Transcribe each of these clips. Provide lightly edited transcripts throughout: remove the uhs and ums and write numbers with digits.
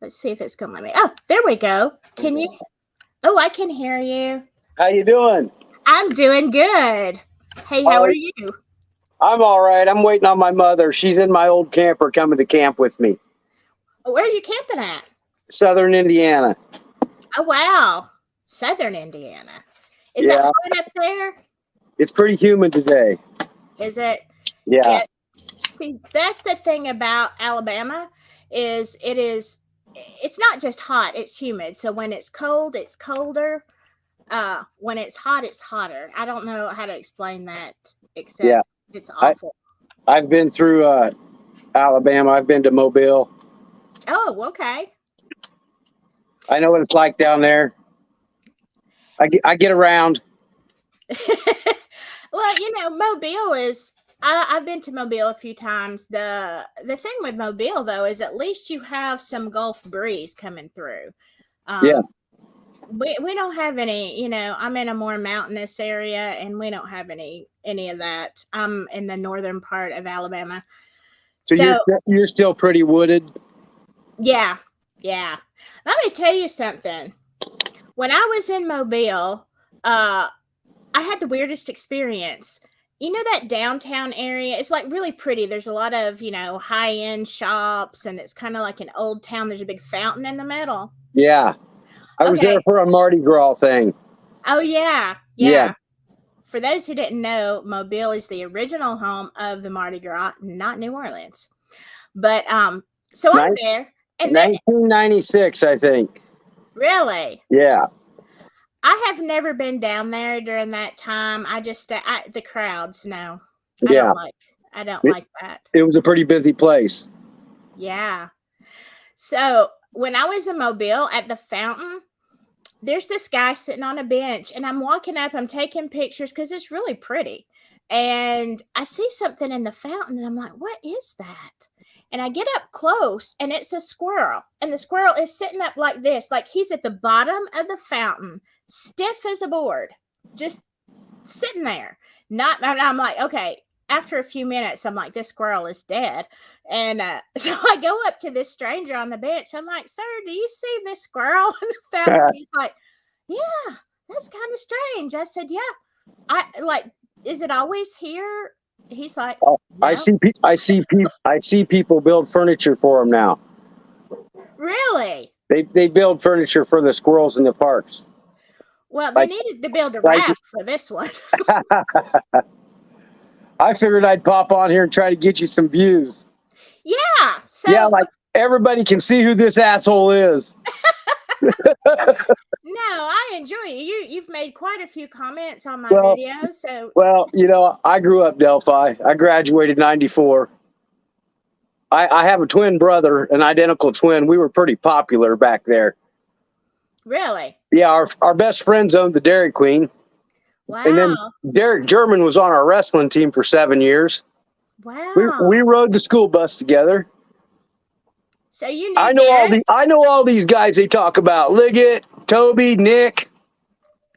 Let's see if it's gonna let me. Oh, there we go. Can you? Oh, I can hear you. How you doing? I'm doing good. Hey, how Oh, are you? I'm all right. I'm waiting on my mother. She's in my old camper coming to camp with me. Where are you camping at? Southern Indiana. Oh, wow. Southern Indiana. Is that Yeah, hot up there? it's pretty humid today. Is it? Yeah, Yeah. See, that's the thing about Alabama is it is it's not just hot, it's humid. So when it's cold, it's colder. When it's hot, it's hotter. I don't know how to explain that yeah. except it's I awful. I've been through Alabama. I've been to Mobile. Oh, okay. I know what it's like down there. I get around. Well, Mobile is. I've been to Mobile a few times. The thing with Mobile though is at least you have some Gulf breeze coming through. Yeah, Um, we don't have any. I'm in a more mountainous area, and we don't have any of that. I'm in the northern part of Alabama, so so you're still pretty wooded. yeah, yeah. Let me tell you something. When I was in Mobile, uh, I had the weirdest experience. You know that downtown area? It's like really pretty. There's a lot of, high end shops, and it's kind of like an old town. There's a big fountain in the middle. Yeah, I was Okay. there for a Mardi Gras thing. Oh, yeah. Yeah, Yeah. For those who didn't know, Mobile is the original home of the Mardi Gras, not New Orleans. But so I'm Nin- there, and there 1996, I think. really, Yeah, I have never been down there during that time. I just the crowds. No, I yeah. don't like. I don't It, like that. it was a pretty busy place. Yeah. So when I was in Mobile at the fountain, there's this guy sitting on a bench, and I'm walking up, I'm taking pictures because it's really pretty. And I see something in the fountain, and I'm like, what is that? And I get up close, and it's a squirrel. And the squirrel is sitting up like this, like he's at the bottom of the fountain, stiff as a board, just sitting there. Not, and I'm like, okay. After a few minutes, I'm like, this squirrel is dead. And so I go up to this stranger on the bench. I'm like, sir, do you see this squirrel in the fountain? He's like, yeah, that's kind of strange. I said, yeah. I like, is it always here? He's like, Oh, no. I see people build furniture for them now. Really? They build furniture for the squirrels in the parks. Well, they Like needed to build a like raft for this one. I figured I'd pop on here and try to get you some views. Yeah. Yeah, So, like everybody can see who this asshole is. no, I enjoy it. You've made quite a few comments on my Well, videos. So, I grew up Delphi. I graduated '94. I have a twin brother, an identical twin. We were pretty popular back there. really? Yeah, our best friends owned the Dairy Queen. And then Wow. Derek German was on our wrestling team for 7 years. We Wow. rode the school bus together. So you knew Derek? I know all these guys they talk about. Liggett, Toby, Nick,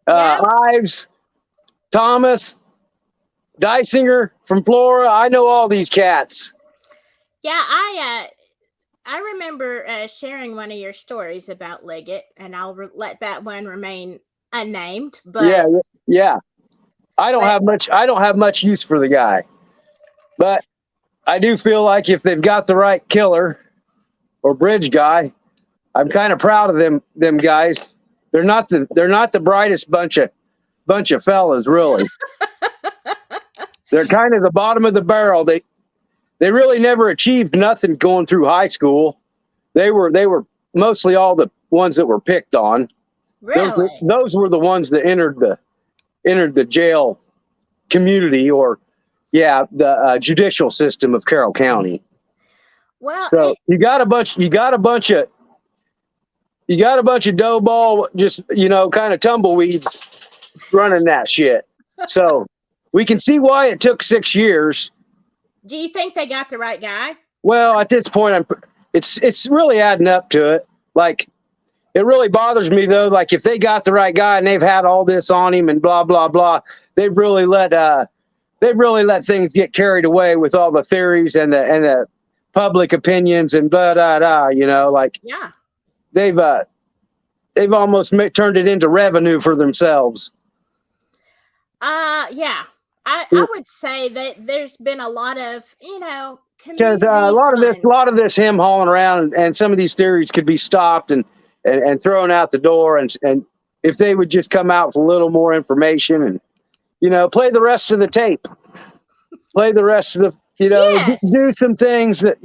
Yeah. Ives, Thomas, Dysinger from Flora. I know all these cats. Yeah, I remember sharing one of your stories about Liggett, and I'll let that one remain unnamed. Yeah, yeah. But I don't have much use for the guy. But I do feel like if they've got the right killer or bridge guy, I'm kind of proud of them guys. They're not the brightest bunch of fellas, really. They're kind of the bottom of the barrel. They really never achieved nothing going through high school. They were mostly all the ones that were picked on. really, Those were the ones that entered the jail community, or the judicial system of Carroll County. well, So you got a bunch of dough ball, just kind of tumbleweeds running that shit. So we can see why it took 6 years. do you think they got the right guy? Well, at this point, it's really adding up to it. Like, it really bothers me though. Like, if they got the right guy and they've had all this on him and blah blah blah, they've really let things get carried away with all the theories and the public opinions and blah blah blah. Like, Yeah. they've almost turned it into revenue for themselves. Yeah. I would say that there's been a lot of, Because community a lot funds. of this him hauling around, and some of these theories could be stopped and thrown out the door, and if they would just come out with a little more information and play the rest of the tape, play the rest of the Yes. do some things that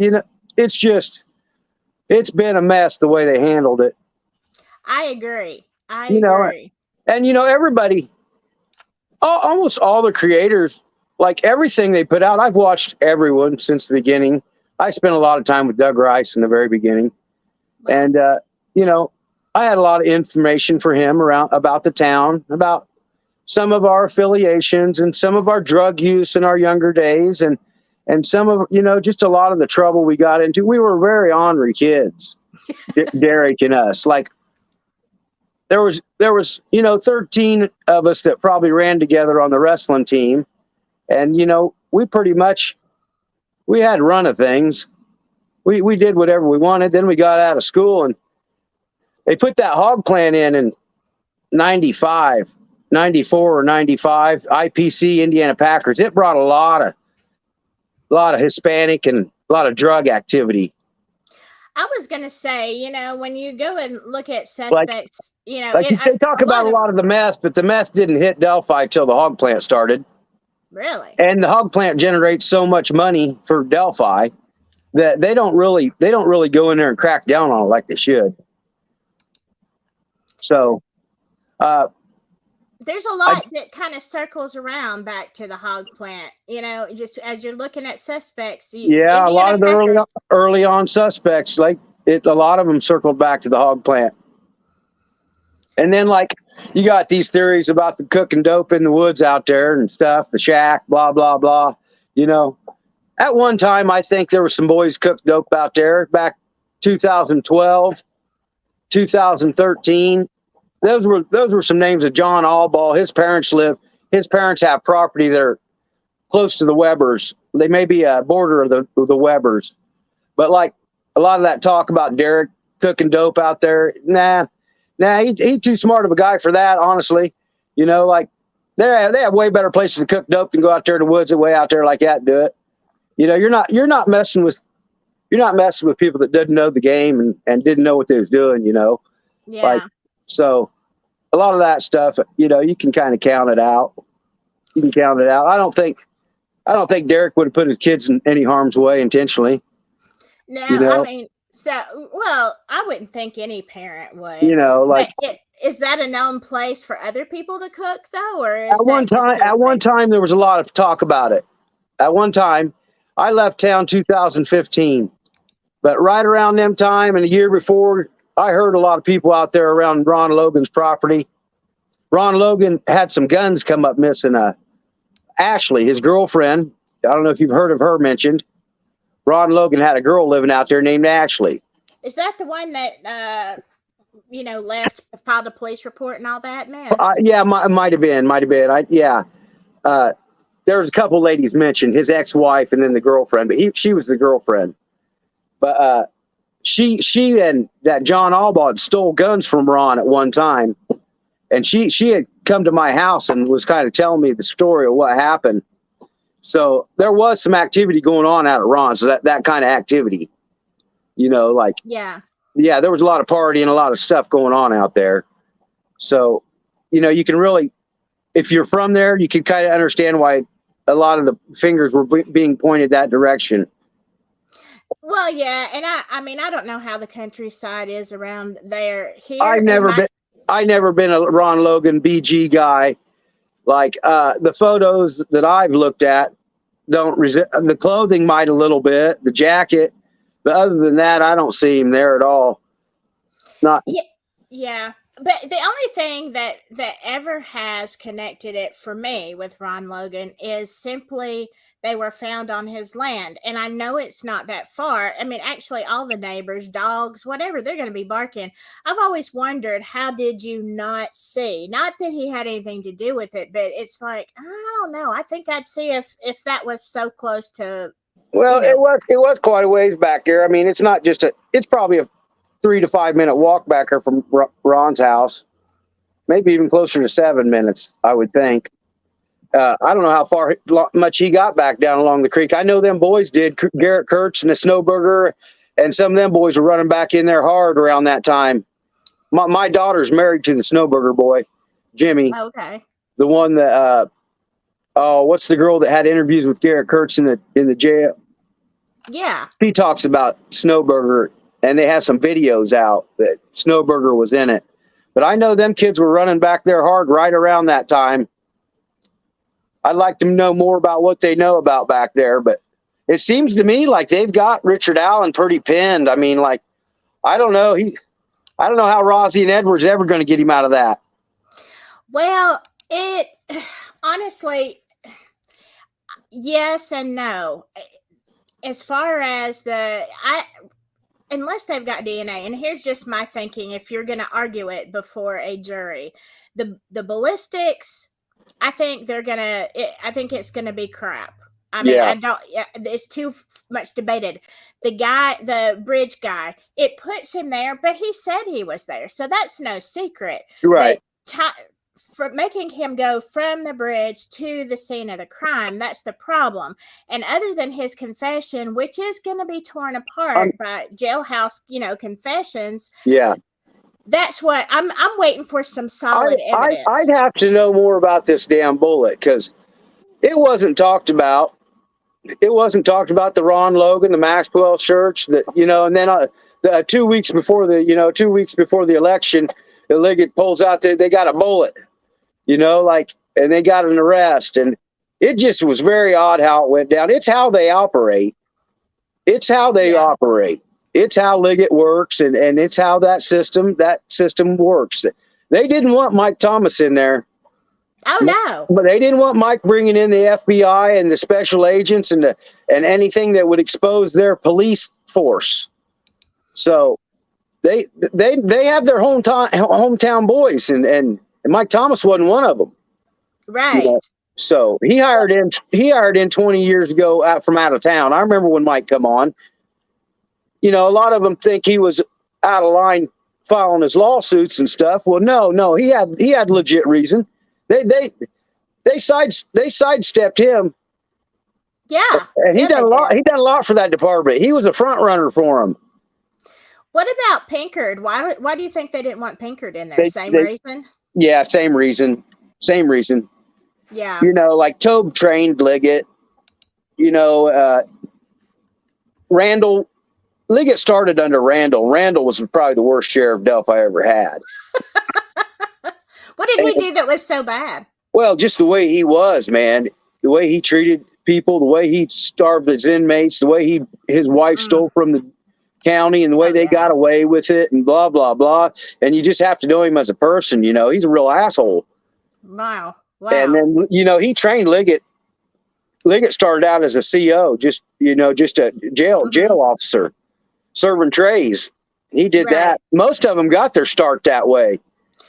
it's been a mess the way they handled it. I agree. I agree. And everybody, almost all the creators, like everything they put out, I've watched everyone since the beginning. I spent a lot of time with Doug Rice in the very beginning. And, I had a lot of information for him about the town, about some of our affiliations and some of our drug use in our younger days. And some of, just a lot of the trouble we got into. We were very ornery kids, Derek and us. Like, there was 13 of us that probably ran together on the wrestling team. And, we pretty much, we had run of things. We did whatever we wanted. Then we got out of school, and they put that hog plant in 95, 94 or 95, IPC, Indiana Packers. It brought a lot of Hispanic and a lot of drug activity. I was going to say, when you go and look at suspects, they talk about a lot of the meth, but the meth didn't hit Delphi till the hog plant started. Really? And the hog plant generates so much money for Delphi that they don't really go in there and crack down on it like they should. So, there's a lot that kind of circles around back to the hog plant, just as you're looking at suspects. A lot of the early on suspects, a lot of them circled back to the hog plant. And then, you got these theories about the cooking dope in the woods out there and stuff, the shack, blah, blah, blah. At one time, I think there were some boys cooked dope out there back 2012, 2013. Those were some names of John Allball. His parents have property there close to the Webbers. They may be a border of the Webbers. But a lot of that talk about Derek cooking dope out there, nah, he's too smart of a guy for that, honestly. They have way better places to cook dope than go out there in the woods and way out there like that and do it. You're not messing with people that didn't know the game and didn't know what they was doing, Yeah. So a lot of that stuff, you can kind of count it out. You can count it out. I don't think Derek would have put his kids in any harm's way intentionally. No, I mean, I wouldn't think any parent would. Is that a known place for other people to cook though, or is at one time there was a lot of talk about it. At one time, I left town 2015, but right around them time and a year before, I heard a lot of people out there around Ron Logan's property. Ron Logan had some guns come up missing. Ashley, his girlfriend, I don't know if you've heard of her mentioned. Ron Logan had a girl living out there named Ashley. Is that the one that, filed a police report and all that mess? Yeah, might have been. There was a couple ladies mentioned, his ex-wife and then the girlfriend, but she was the girlfriend. But she and that John Allball stole guns from Ron at one time. And she had come to my house and was kind of telling me the story of what happened. So there was some activity going on out at Ron. So that kind of activity, Yeah, there was a lot of party and a lot of stuff going on out there. So, you can really, if you're from there, you can kind of understand why a lot of the fingers were being pointed that direction. Well, yeah, and I don't know how the countryside is around there. Here, I've never been a Ron Logan BG guy. The photos that I've looked at don't the clothing might a little bit, the jacket, but other than that, I don't see him there at all. Not. Yeah. But the only thing that ever has connected it for me with Ron Logan is simply they were found on his land. And I know it's not that far. I mean, actually, all the neighbors, dogs, whatever, they're going to be barking. I've always wondered, how did you not see? Not that he had anything to do with it, but it's I don't know. I think I'd see if that was so close to. Well, it was quite a ways back there. I mean, it's not just it's probably 3 to 5 minute walk back there from Ron's house. Maybe even closer to 7 minutes, I would think. I don't know how much he got back down along the creek. I know them boys did. Garrett Kurtz and the Snowburger, and some of them boys were running back in there hard around that time. My daughter's married to the Snowburger boy, Jimmy. Okay. The one that, what's the girl that had interviews with Garrett Kurtz in the jail? Yeah. He talks about Snowburger, and they have some videos out that Snowburger was in it. But I know them kids were running back there hard right around that time. I'd like to know more about what they know about back there, but it seems to me like they've got Richard Allen pretty pinned. I mean, like, I don't know. I don't know how Rozzy and Edwards ever going to get him out of that. Well, honestly, yes and no. As far as unless they've got DNA, and here's just my thinking, if you're going to argue it before a jury, the ballistics, I think it's going to be crap. I mean, it's too much debated. The bridge guy, it puts him there, but he said he was there. So that's no secret. Right. For making him go from the bridge to the scene of the crime, that's the problem. And other than his confession, which is going to be torn apart by jailhouse, confessions. Yeah. That's what I'm waiting for, some solid evidence. I'd have to know more about this damn bullet, because it wasn't talked about. It wasn't talked about the Ron Logan, the Maxwell Church, and then 2 weeks before the election, the Liggett pulls out they got a bullet, and they got an arrest. And it just was very odd how it went down. It's how they operate. It's how they operate. It's how Liggett works, and it's how that system works. They didn't want Mike Thomas in there. Oh, no. But they didn't want Mike bringing in the FBI and the special agents and anything that would expose their police force. So they have their hometown boys, and Mike Thomas wasn't one of them. Right. So he hired in 20 years ago from out of town. I remember when Mike come on. A lot of them think he was out of line filing his lawsuits and stuff. Well, no, he had legit reason. They sidestepped him. Yeah. And he done a lot. He done a lot for that department. He was a front runner for him. What about Pinkard? Why do you think they didn't want Pinkard in there? Same reason? Yeah, same reason. Same reason. Yeah. Like Tobe trained Liggett. Randall. Liggett started under Randall. Randall was probably the worst sheriff Delphi ever had. What did he do that was so bad? Well, just the way he was, man. The way he treated people, the way he starved his inmates, the way his wife stole from the county, and the way they got away with it, and blah, blah, blah. And you just have to know him as a person. He's a real asshole. Wow. And then, he trained Liggett. Liggett started out as a CO, just a jail officer, serving trays. He did that. Most of them got their start that way.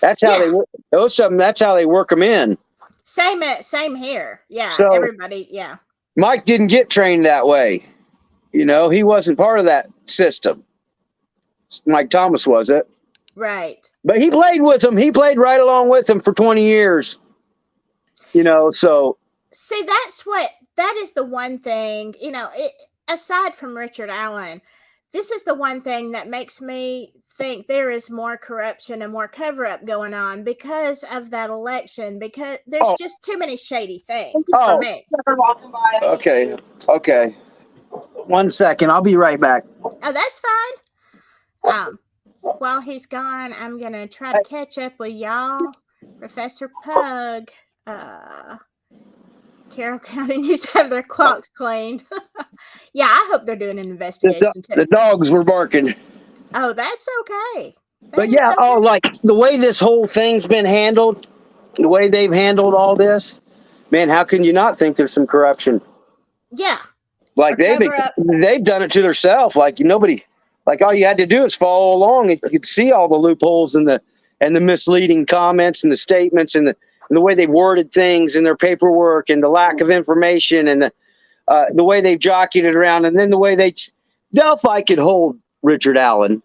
That's how that's how they work them in. Same here. Yeah. So, everybody. Yeah. Mike didn't get trained that way. He wasn't part of that system. Mike Thomas was it. Right. But he played with him. He played right along with him for 20 years. So. See, that is the one thing, aside from Richard Allen, this is the one thing that makes me think there is more corruption and more cover-up going on because of that election, because there's just too many shady things for me. Okay. 1 second. I'll be right back. Oh, that's fine. While he's gone, I'm going to try to catch up with y'all. Professor Pug, Carroll County needs to have their clocks cleaned. Yeah, I hope they're doing an investigation too. The dogs were barking. Oh, that's okay. But yeah, like the way this whole thing's been handled, the way they've handled all this, man, how can you not think there's some corruption? Yeah. Like they've done it to themselves. Like nobody, like all you had to do is follow along and you could see all the loopholes and the misleading comments and the statements and the way they've worded things in their paperwork and the lack of information and the way they've jockeyed it around, and then the way Delphi could hold Richard Allen.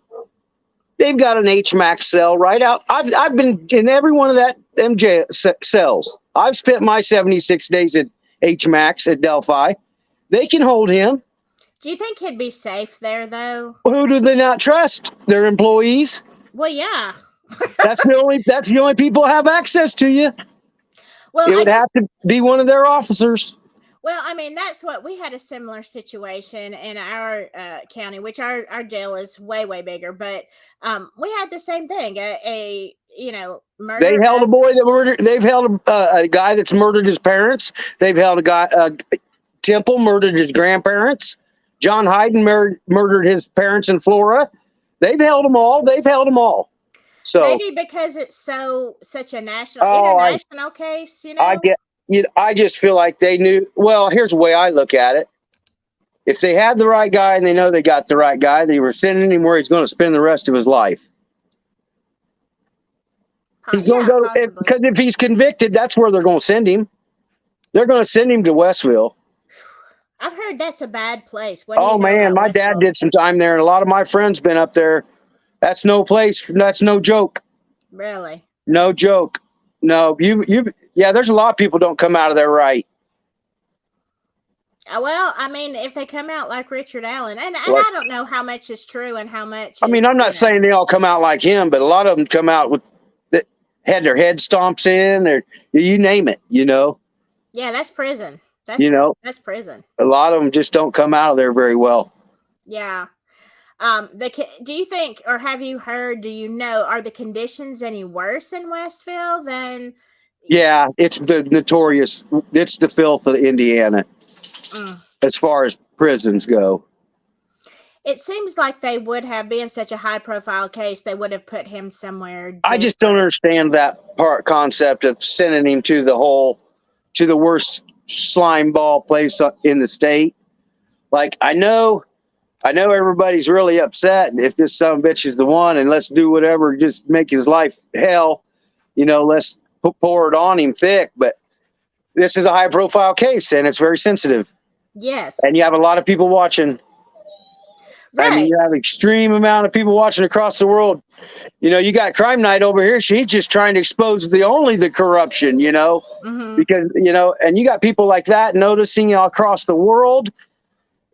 They've got an HMAX cell right out. I've been in every one of them cells. I've spent my 76 days at HMAX at Delphi. They can hold him. Do you think he'd be safe there, though? Who do they not trust? Their employees. Well, yeah. That's the only people who have access to you. Well, It would have to be one of their officers. Well, I mean, that's what we had a similar situation in our county, which our jail is way, way bigger. But we had the same thing. A murder. They held a boy that murdered. They've held a guy that's murdered his parents. They've held a guy. Temple murdered his grandparents. John Hayden murdered his parents in Florida. They've held them all. So maybe because it's such a international case, I just feel like they knew. Well, here's the way I look at it. If they had the right guy and they know they got the right guy, they were sending him where he's going to spend the rest of his life. He's going to go, because if he's convicted, that's where they're going to send him. They're going to send him to Westville. I've heard that's a bad place. Oh man, my dad did some time there, and a lot of my friends been up there. That's no place. That's no joke. Really? No joke. No, yeah, there's a lot of people don't come out of there right. Well, I mean, if they come out like Richard Allen, and I don't know how much is true and how much. I'm not saying they all come out like him, but a lot of them come out with had their head stomps in, or you name it. Yeah, that's prison. That's prison. A lot of them just don't come out of there very well. Yeah. Do you think, or have you heard? Do you know? Are the conditions any worse in Westville than? Yeah, it's the notorious. It's the filth of Indiana, as far as prisons go. It seems like they would have been such a high-profile case. They would have put him somewhere different. I just don't understand that concept of sending him to the worst slime ball place in the state. Like, I know everybody's really upset if this son of a bitch is the one, and let's do whatever, just make his life hell. Let's pour it on him thick. But this is a high profile case, and it's very sensitive. Yes. And you have a lot of people watching. Right. I mean, you have an extreme amount of people watching across the world. You got Crime Night over here. She's just trying to expose the corruption, because, and you got people like that noticing all across the world.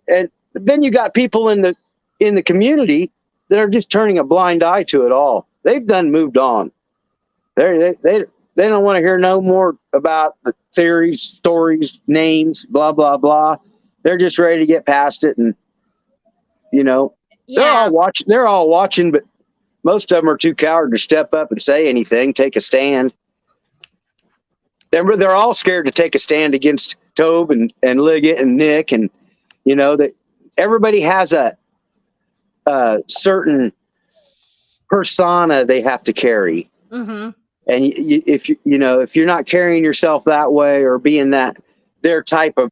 And then you got people in the community that are just turning a blind eye to it all. They've moved on. They don't want to hear no more about the theories, stories, names, blah, blah, blah. They're just ready to get past it. And, they're all watching, but most of them are too coward to step up and say anything, take a stand. They're all scared to take a stand against Tobe and Liggett and Nick. And, that everybody has a certain persona they have to carry. Mm-hmm. And if you're not carrying yourself that way or being their type of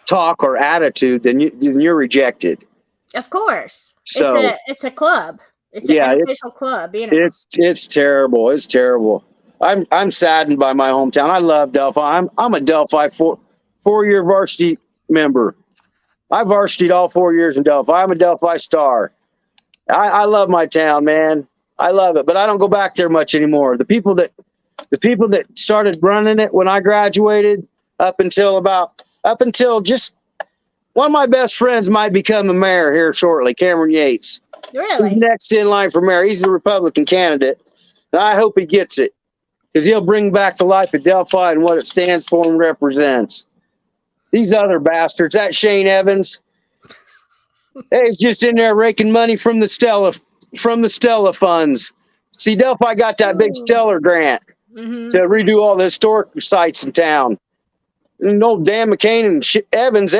talk or attitude, then you're rejected. Of course. So it's a club. It's an official club. It's terrible. It's terrible. I'm saddened by my hometown. I love Delphi. I'm a Delphi four-year varsity member. I varsityed all 4 years in Delphi. I'm a Delphi star. I love my town, man. I love it, but I don't go back there much anymore. The people that started running it when I graduated, up until just one of my best friends might become a mayor here shortly, Cameron Yates. Really? He's next in line for mayor. He's the Republican candidate. And I hope he gets it, because he'll bring back the life of Delphi and what it stands for and represents. These other bastards, that Shane Evans, he's just in there raking money from the Stella funds. See, Delphi got that big Stellar grant to redo all the historic sites in town. And old Dan McCain and Evans,